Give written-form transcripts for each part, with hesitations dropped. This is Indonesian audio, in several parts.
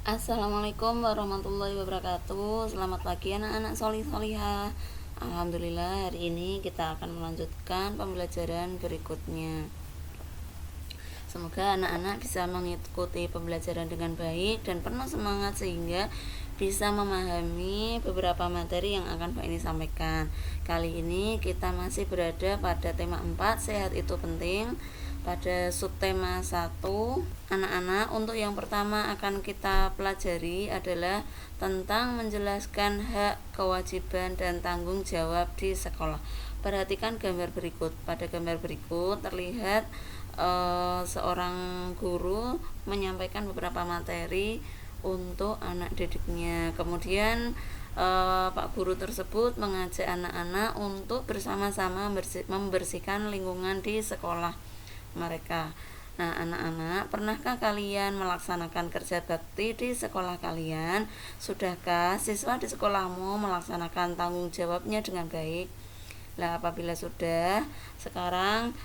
Assalamualaikum warahmatullahi wabarakatuh. Selamat pagi anak-anak solih-solihah. Alhamdulillah hari ini kita akan melanjutkan pembelajaran berikutnya. Semoga anak-anak bisa mengikuti pembelajaran dengan baik dan penuh semangat sehingga bisa memahami beberapa materi yang akan Pak ini sampaikan. Kali ini kita masih berada pada tema 4, sehat itu penting. Pada subtema 1, anak-anak, untuk yang pertama akan kita pelajari adalah tentang menjelaskan hak, kewajiban, dan tanggung jawab di sekolah. Perhatikan gambar berikut. Pada gambar berikut terlihat seorang guru menyampaikan beberapa materi untuk anak didiknya. Kemudian Pak Guru tersebut mengajak anak-anak untuk bersama-sama membersihkan lingkungan di sekolah mereka. Nah, anak-anak, pernahkah kalian melaksanakan kerja bakti di sekolah kalian? Sudahkah siswa di sekolahmu melaksanakan tanggung jawabnya dengan baik? Nah, apabila sudah, sekarang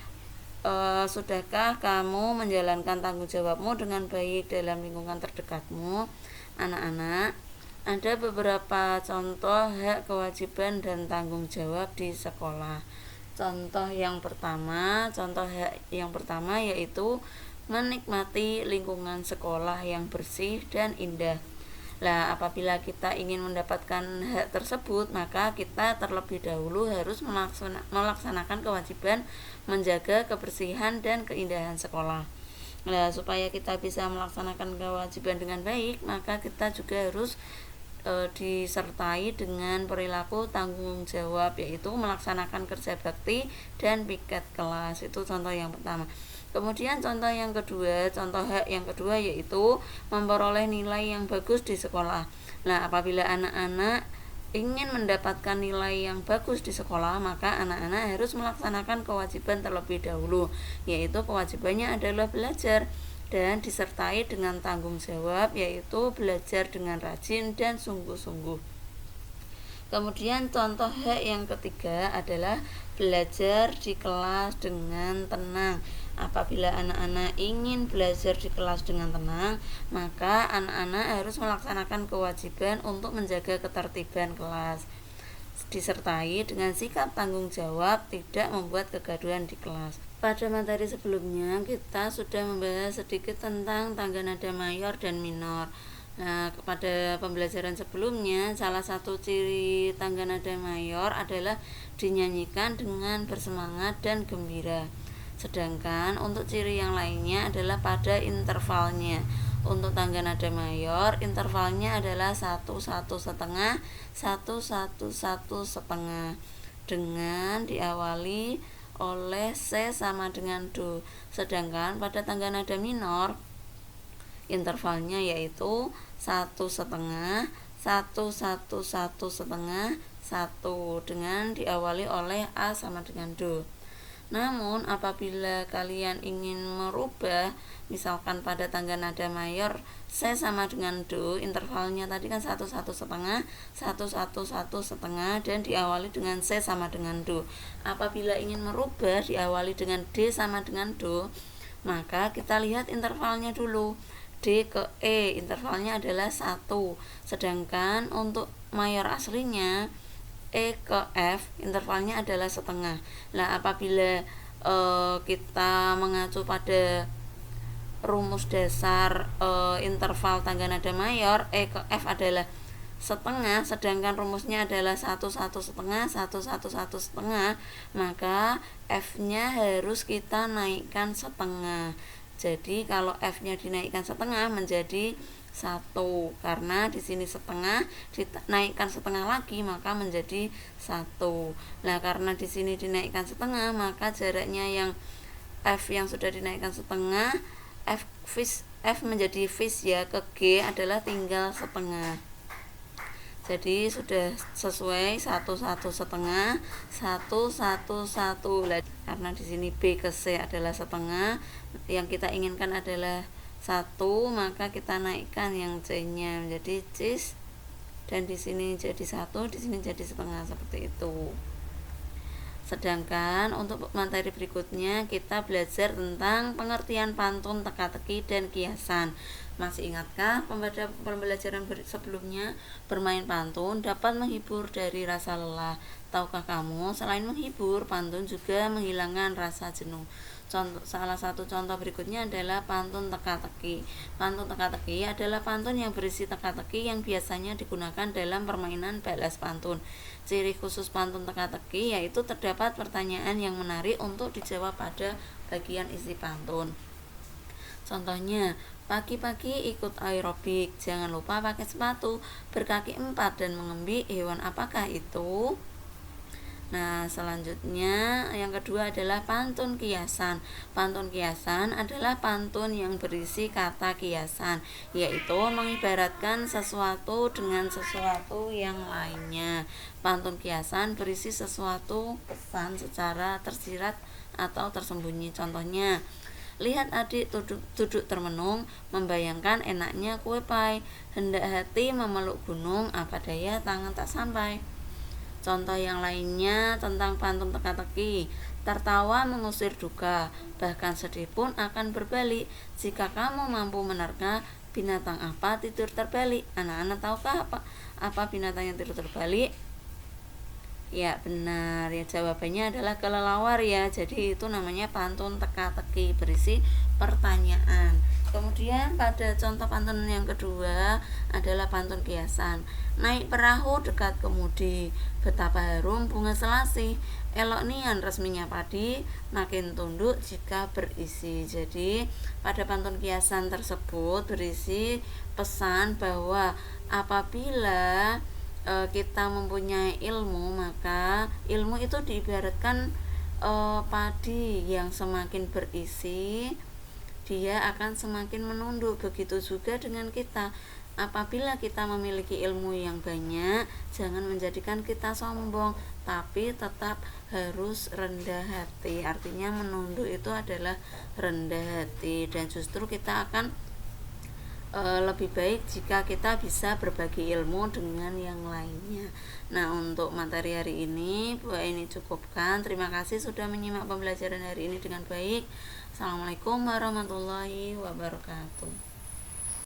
sudahkah kamu menjalankan tanggung jawabmu dengan baik dalam lingkungan terdekatmu? Anak-anak, ada beberapa contoh hak, kewajiban, dan tanggung jawab di sekolah. Contoh yang pertama yaitu menikmati lingkungan sekolah yang bersih dan indah. Nah, apabila kita ingin mendapatkan hak tersebut, maka kita terlebih dahulu harus melaksanakan kewajiban menjaga kebersihan dan keindahan sekolah. Nah, supaya kita bisa melaksanakan kewajiban dengan baik, maka kita juga harus disertai dengan perilaku tanggung jawab, yaitu melaksanakan kerja bakti dan piket kelas. Itu contoh yang pertama. Kemudian contoh hak yang kedua yaitu memperoleh nilai yang bagus di sekolah. Nah, apabila anak-anak ingin mendapatkan nilai yang bagus di sekolah, maka anak-anak harus melaksanakan kewajiban terlebih dahulu, yaitu kewajibannya adalah belajar dan disertai dengan tanggung jawab, yaitu belajar dengan rajin dan sungguh-sungguh. Kemudian contoh hak yang ketiga adalah belajar di kelas dengan tenang. Apabila anak-anak ingin belajar di kelas dengan tenang, maka anak-anak harus melaksanakan kewajiban untuk menjaga ketertiban kelas, disertai dengan sikap tanggung jawab tidak membuat kegaduhan di kelas. Pada materi sebelumnya kita sudah membahas sedikit tentang tangga nada mayor dan minor. Nah, pada pembelajaran sebelumnya, salah satu ciri tangga nada mayor adalah dinyanyikan dengan bersemangat dan gembira. Sedangkan untuk ciri yang lainnya adalah pada intervalnya. Untuk tangga nada mayor, intervalnya adalah 1-1,5, 1-1-1,5 dengan diawali oleh C sama dengan Do. Sedangkan pada tangga nada minor, intervalnya yaitu 1,5, 1-1-1,5, 1 dengan diawali oleh A sama dengan Do. Namun apabila kalian ingin merubah, misalkan pada tangga nada mayor C sama dengan Do, intervalnya tadi kan 1-1,5, 1-1-1,5 dan diawali dengan C sama dengan Do. Apabila ingin merubah diawali dengan D sama dengan Do, maka kita lihat intervalnya dulu. D ke E, intervalnya adalah 1. Sedangkan untuk mayor aslinya E ke F, intervalnya adalah setengah. Nah, apabila kita mengacu pada rumus dasar interval tangga nada mayor, E ke F adalah setengah, sedangkan rumusnya adalah 1-1,5, 1-1-1,5, maka F-nya harus kita naikkan setengah. Jadi kalau F-nya dinaikkan setengah menjadi 1, karena di sini setengah dinaikkan setengah lagi maka menjadi 1. Nah, karena di sini dinaikkan setengah, maka jaraknya yang F yang sudah dinaikkan setengah, F menjadi vis ya ke G adalah tinggal setengah. Jadi sudah sesuai 1-1,5, 1-1-1. Karena di sini B ke C adalah setengah, yang kita inginkan adalah 1, maka kita naikkan yang C-nya menjadi cis, dan di sini jadi 1, di sini jadi setengah, seperti itu. Sedangkan untuk materi berikutnya kita belajar tentang pengertian pantun, teka-teki, dan kiasan. Masih ingatkah pada pembelajaran sebelumnya, bermain pantun dapat menghibur dari rasa lelah? Tahukah kamu, selain menghibur, pantun juga menghilangkan rasa jenuh. Salah satu contoh berikutnya adalah pantun teka-teki. Pantun teka-teki adalah pantun yang berisi teka-teki yang biasanya digunakan dalam permainan balas pantun. Ciri khusus pantun teka-teki yaitu terdapat pertanyaan yang menarik untuk dijawab pada bagian isi pantun. Contohnya, pagi-pagi ikut aerobik, jangan lupa pakai sepatu, berkaki 4 dan mengembik, hewan apakah itu? Nah, selanjutnya yang kedua adalah pantun kiasan. Pantun kiasan adalah pantun yang berisi kata kiasan, yaitu mengibaratkan sesuatu dengan sesuatu yang lainnya. Pantun kiasan berisi sesuatu pesan secara tersirat atau tersembunyi. Contohnya, lihat adik duduk termenung, membayangkan enaknya kue pie, hendak hati memeluk gunung, apa daya tangan tak sampai. Contoh yang lainnya tentang pantun teka-teki, tertawa mengusir duka, bahkan sedih pun akan berbalik. Jika kamu mampu menerka, binatang apa tidur terbalik? Anak-anak tahukah apa binatang yang tidur terbalik? Ya benar, ya jawabannya adalah kelelawar ya. Jadi itu namanya pantun teka-teki, berisi pertanyaan. Kemudian pada contoh pantun yang kedua adalah pantun kiasan. Naik perahu dekat kemudi, betapa harum bunga selasih, elok nian resminya padi, makin tunduk jika berisi. Jadi pada pantun kiasan tersebut berisi pesan bahwa apabila kita mempunyai ilmu, maka ilmu itu diibaratkan padi yang semakin berisi, dia akan semakin menunduk. Begitu juga dengan kita, apabila kita memiliki ilmu yang banyak, jangan menjadikan kita sombong, tapi tetap harus rendah hati. Artinya menunduk itu adalah rendah hati, dan justru kita akan lebih baik jika kita bisa berbagi ilmu dengan yang lainnya. Nah, untuk materi hari ini Bu ini cukupkan. Terima kasih sudah menyimak pembelajaran hari ini dengan baik. Assalamualaikum warahmatullahi wabarakatuh.